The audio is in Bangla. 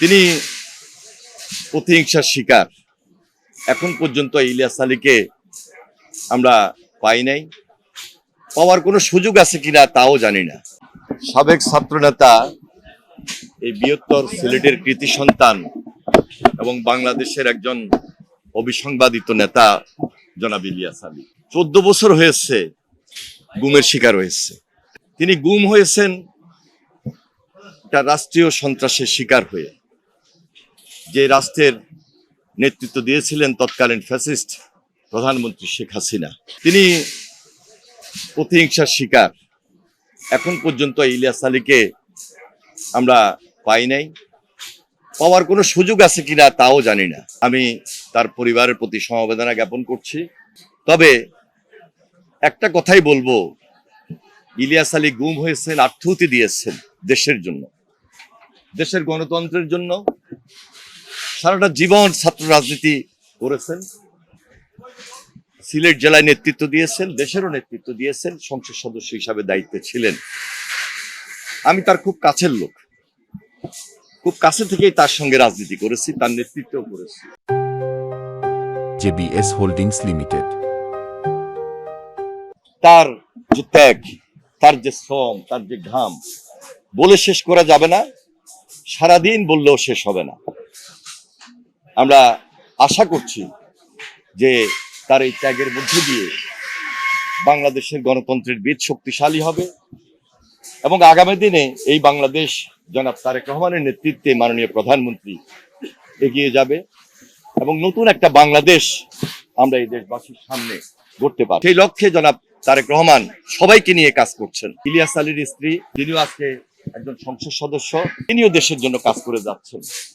তিনি প্রতিহিংসার শিকার। এখন পর্যন্ত ইলিয়াস আলীকে আমরা পাই নাই, পাওয়ার কোনো সুযোগ আছে কিনা তাও জানি না। সাবেক ছাত্রনেতা, এই বৃহত্তর সিলেটের কৃতি সন্তান এবং বাংলাদেশের একজন অবিসংবাদিত নেতা জনাব ইলিয়াস আলী 14 বছর হয়েছে গুমের শিকার হয়েছে। তিনি গুম হয়েছেন একটা রাষ্ট্রীয় সন্ত্রাসের শিকার হয়ে, যে রাষ্ট্রের নেতৃত্ব দিয়েছিলেন তৎকালীন ফ্যাসিস্ট প্রধানমন্ত্রী শেখ হাসিনা। তিনি প্রতিহিংসার শিকার। এখন পর্যন্ত ইলিয়াস আলীকে আমরা পাই নাই, পাওয়ার কোনো সুযোগ আছে কিনা তাও জানি না। আমি তার পরিবারের প্রতি সমবেদনা জ্ঞাপন করছি। তবে একটা কথাই বলবো, ইলিয়াস আলী গুম হয়েছেন, আত্মহুতি দিয়েছেন দেশের জন্য, দেশের গণতন্ত্রের জন্য। সারাটা জীবন ছাত্র রাজনীতি করেছেন, সিলেট জেলায় নেতৃত্ব দিয়েছেন, দেশেরও নেতৃত্ব দিয়েছেন, সংসদ সদস্য হিসাবে দায়িত্বে ছিলেন। আমি তার খুব কাছের লোক, খুব কাছে থেকেই তার সঙ্গে রাজনীতি করেছি, তার নেতৃত্বও করেছি। JBS holdings limited. তার যে ত্যাগ, তার যে শ্রম, তার যে ঘাম বলে শেষ করা যাবে না, সারাদিন বললেও শেষ হবে না। আমরা আশা করছি যে তার এই ত্যাগের মধ্যে দিয়ে বাংলাদেশের গণতন্ত্রের বীজ শক্তিশালী হবে এবং আগামী দিনে এই বাংলাদেশ জনাব তারেক রহমানের নেতৃত্বে মাননীয় প্রধানমন্ত্রী এগিয়ে যাবে এবং নতুন একটা বাংলাদেশ আমরা এই দেশবাসীর সামনে গড়তে পারব। সেই লক্ষ্যে জনাব তারেক রহমান সবাইকে নিয়ে কাজ করছেন। ইলিয়াস আলীর স্ত্রী, তিনিও আজকে একজন সংসদ সদস্য, তিনিও দেশের জন্য কাজ করে যাচ্ছেন।